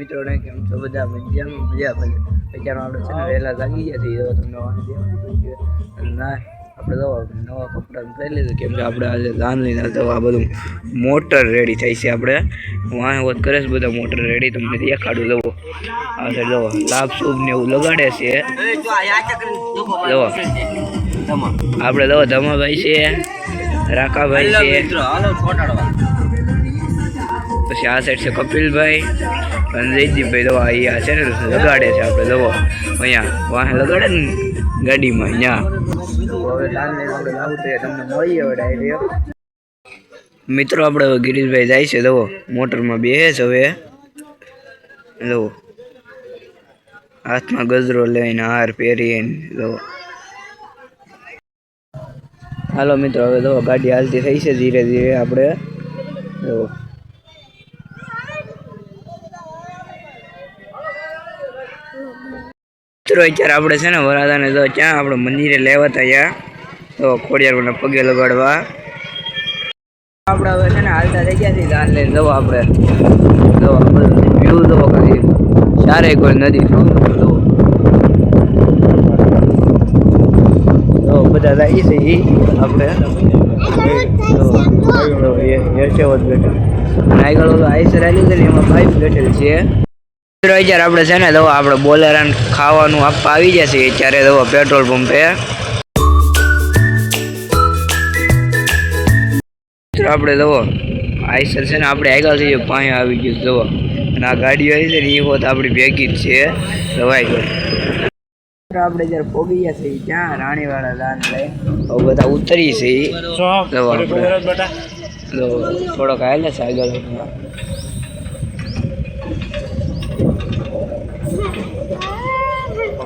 મિત્રોને કેમ છો બધા મજામાં મજા અત્યારે આપણે છે ને વહેલા જાગી ગયા છીએ તમને ના આપણે તો નવા કપડાં પહેરી લીધું કેમ કે આપણે આજે દાન લઈને તો આ બધું મોટર રેડી થાય છે આપણે વાંહે હોત કરે છે બધા મોટર રેડી તમને દેખાડું જવો આ સાઈડ જવો લાભ શુભ ને એવું લગાડે છે જવો આપણે જવો ધમાભાઈ છે રાકાભાઈ છે પછી આ સાઈડ છે કપિલભાઈ અને જયદીપભાઈ દવા અહીંયા છે ને લગાડે છે આપણે દવા અહીંયા વાહે લગાડે ને ગાડીમાં અહીંયા હવે તમને મળીએ હવે ડાયરેક્ટ મિત્રો આપણે હવે ગિરીશભાઈ જાય છે દવો મોટરમાં બેસે છે હવે દવો હાથમાં ગજરો લઈને હાર પહેરીને દવો હાલો મિત્રો હવે દવો ગાડી હાલતી થઈ છે ધીરે ધીરે આપણે દવો મિત્રો અત્યારે આપણે છે ને વરાદાને તો ક્યાં આપણે મંદિરે લેવા હતા ત્યાં તો ખોડિયાર પગે લગાડવા આપણે હવે છે ને હાલતા થઈ ગયા છીએ દાન લઈને જવો આપણે જવો વ્યૂ જવો ખાલી ચારે કોઈ નદી બધા જાય છે એ આપણે બેઠા અને આગળ ઓલો આઈસર આવી છે ને એમાં પાઇપ બેઠેલ છે અત્યારે આપણે છે ને દવા આપણે બોલેરાને ખાવાનું આપવા આવી જશે ત્યારે દવા પેટ્રોલ પંપે આપણે દવો આઈસર છે ને આપણે આગળ થઈ પાણી આવી ગયું દવા અને આ ગાડીઓ આવી છે ને એ હોત આપણી ભેગી જ છે દવાઈ આપણે જયારે પોગી ગયા છે ત્યાં રાણીવાળા દાન લઈ હવે બધા ઉતરી છે દવા થોડોક આવેલા છે આગળ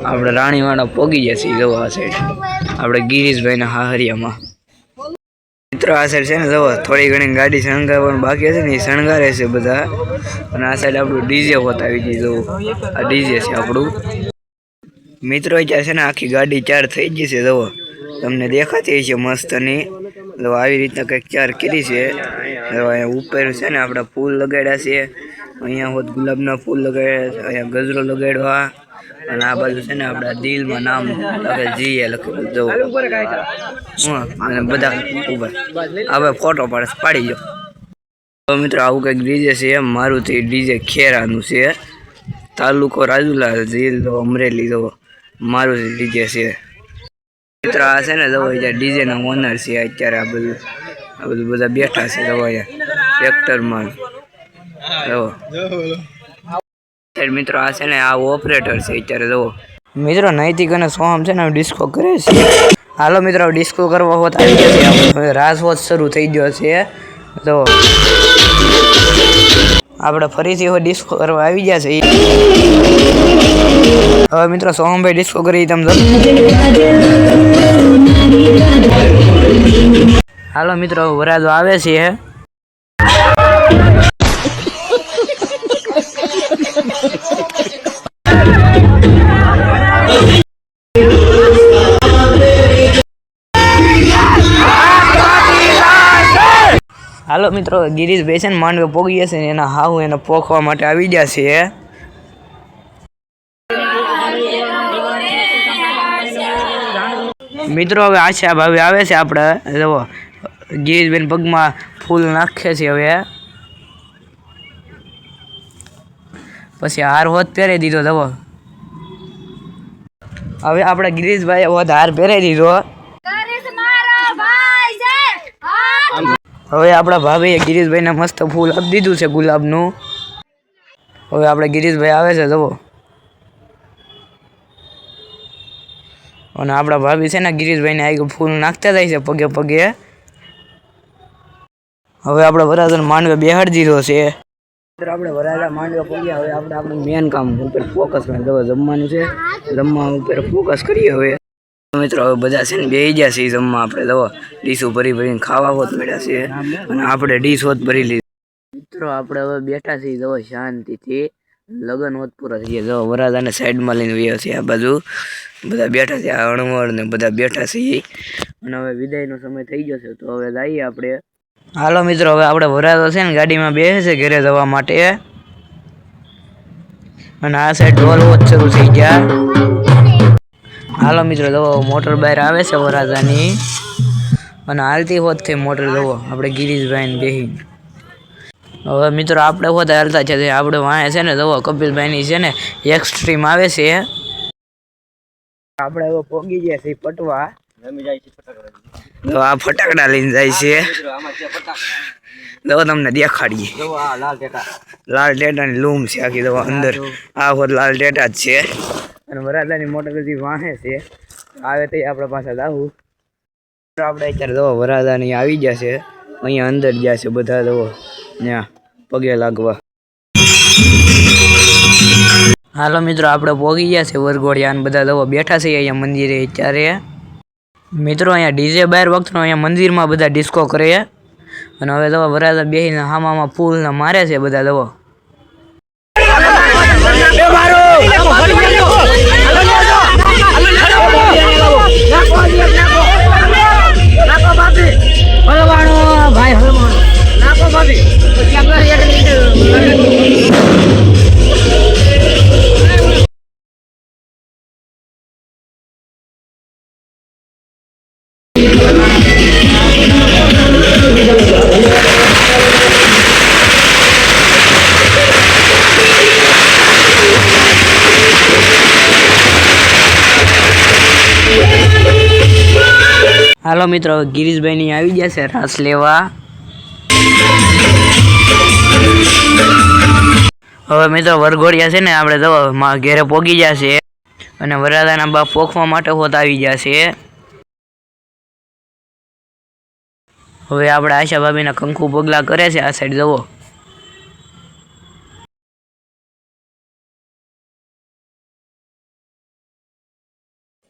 આપણે રાણીવાળા પોગી ગયા છીએ જવો આ સાઈડ આપણે ગિરીશભાઈના હાહરિયામાં મિત્રો આ સાઈડ છે ને જવો થોડી ઘણી ગાડી શણગારવાનું બાકી હશે ને એ શણગારે છે બધા અને આ સાઈડ આપણું ડીજે બતાવી દીધું આ ડીજે છે આપણું મિત્રો અત્યારે છે ને આખી ગાડી ચાર થઈ ગઈ છે જવો તમને દેખાતી છે મસ્તની આવી રીતના કંઈક ચાર કરી છે અહીંયા ઉપર છે ને આપણા ફૂલ લગાડ્યા છે અહીંયા હોત ગુલાબના ફૂલ લગાડ્યા અહીંયા ગજરો લગાડવા અને આ બાજુ છે ને આપણા દિલમાં નામ જીએ લખેલું જવું અને બધા ઉપર હવે ફોટો પાડી ગયો મિત્રો આવું કંઈક ડીજે છે મારુતિ ડીજે ખેરાનું છે તાલુકો રાજુલા જિલ્લો અમરેલી જવો મારુતિ ડીજે છે મિત્રો આ છે ને જવો અત્યારે ડીજેના ઓનર છે અત્યારે આ બધું બધા બેઠા છે જવો અહીંયા ટ્રેક્ટરમાં જવો મિત્રો આ છે ને આ ઓપરેટર છે અત્યારે જવો મિત્રો નૈતિક અને સોહમ છે ને ડિસ્કો કરે છે હાલો મિત્રો ડિસ્કો કરવા હોત આવી ગયા છે હવે રાસ હોત શરૂ થઈ ગયો છે તો આપણે ફરીથી હવે ડિસ્કો કરવા આવી ગયા છે હવે મિત્રો સોહમભાઈ ડિસ્કો કરી તમે હાલો મિત્રો વરાજો આવે છે હાલો મિત્રો ગિરીશભાઈ છે ને માંડવે પોગી જશે ને એના હાવ એને પોખવા માટે આવી ગયા છે મિત્રો હવે આશા ભાવી આવે છે આપણે જવો ગિરીશભાઈ પગમાં ફૂલ નાખે છે હવે પછી હાર હોત પહેરી દીધો જવો હવે આપણે ગિરીશભાઈ હોત હાર પહેરાઈ દીધો હવે આપણા ભાભીએ ગિરીશભાઈને મસ્ત ફૂલ આપી દીધું છે ગુલાબનું હવે આપણે ગિરીશભાઈ આવે છે જવો અને આપણા ભાભી છે ને ગિરીશભાઈને આગળ ફૂલ નાખતા જાય છે પગે પગે હવે આપણે વરાજાને માંડવે બેહાડી દીધો છે આપણે વરાજા માંડવે પગ્યા હવે આપણે આપણું મેન કામ ઉપર ફોકસ કરી દવા જમવાનું છે જમવા ઉપર ફોકસ કરીએ હવે મિત્રો હવે બધા છે ને બેસી ગયા છે જમવા આપણે દવા ડીશો ભરી ભરીને ખાવા હોત મળ્યા છે અને આપણે ડીશ હોત ભરી લીધી મિત્રો આપણે હવે બેઠા છીએ દવા શાંતિથી લગન હોત પૂરા થઈ ગયા દવા વરાજાને સાઈડમાં લઈને વ્યા છે આ બાજુ બધા બેઠા છે આ અણવર ને બધા બેઠા છે અને હવે વિદાયનો સમય થઈ ગયો છે તો હવે જઈએ આપણે હાલો મિત્રો હવે આપણે વરાજો છે ને ગાડીમાં બેસે છે ઘરે જવા માટે અને આ સાઈડ ઢોલ વોચ શરૂ થઈ ગયા. હાલો મિત્રો દવો મોટર બહાર આવે છે વરાજાની અને હાલતી હોત થઈ મોટર દવો આપણે ગિરીશભાઈ બેહી. હવે મિત્રો આપણે હોત હાલતા છે આપણે વાંહે છે ને દવો કપિલભાઈની છે ને એક્સ્ટ્રીમ આવે છે. આપણે હવે પોગી ગયા છે પટવા. તો આ ફટાકડા લઈને જાય છે. દવા તમને દેખાડીએ. લાલ ટેટાની લૂમ છે આખી દવા અંદર. આ હોત લાલ ટેટા જ છે અને વરાદાની મોટર બધી વાહે છે. આવે તો આપણે પાછા લાવું. આપણે અત્યારે દવા વરાદાની આવી જશે. અહીંયા અંદર જશે બધા દવા ત્યાં પગે લાગવા. હાલો મિત્રો આપણે પોગી ગયા છે વરઘોડિયા અને બધા દવા બેઠા છે અહીંયા મંદિરે. અત્યારે મિત્રો અહીંયા ડીજે બાર વખતનો અહીંયા મંદિરમાં બધા ડિસ્કો કરે અને હવે દવા વરાદા બેહીને હામામાં ફૂલ મારે છે બધા દવા. હાલો મિત્રો ગિરીશભાઈ ની આવી જશે રાસ લેવા. હવે મિત્રો વરઘોડિયા છે ને આપણે તો ઘેરે પોગી જશે અને વરાદાના બાપ પોખવા માટે હોત આવી જશે. હવે આપણે આશા ભાભીના કંકુ પગલા કરે છે આ સાઈડ જવો.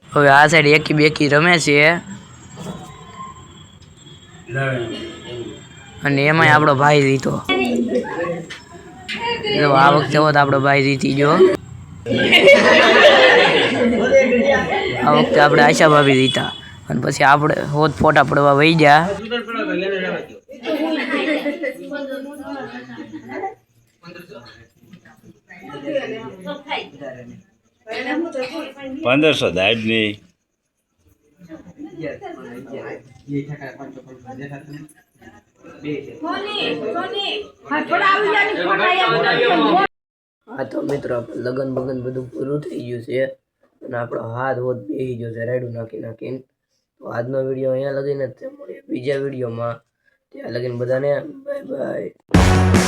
હવે આ સાઈડ એકી બેકી રમે છે અને એમાંય આપણો ભાઈ જીતો. આ વખતે હોત આપણો ભાઈ જીતી ગયો. આ વખતે આપણે આશા ભાભી જીતા અને પછી આપણે હોત ફોટા પડવા વહી ગયા. 1500 દાડ ની હા તો મિત્રો લગન બગન બધું પૂરું થઈ ગયું છે અને આપણો હાથ હોત બેસી ગયો છે રાયડું નાખી નાખીને. તો આજનો વિડીયો અહીંયા લગીને જ મળીએ બીજા વિડીયોમાં. ત્યાં લગીને બધાને બાય બાય.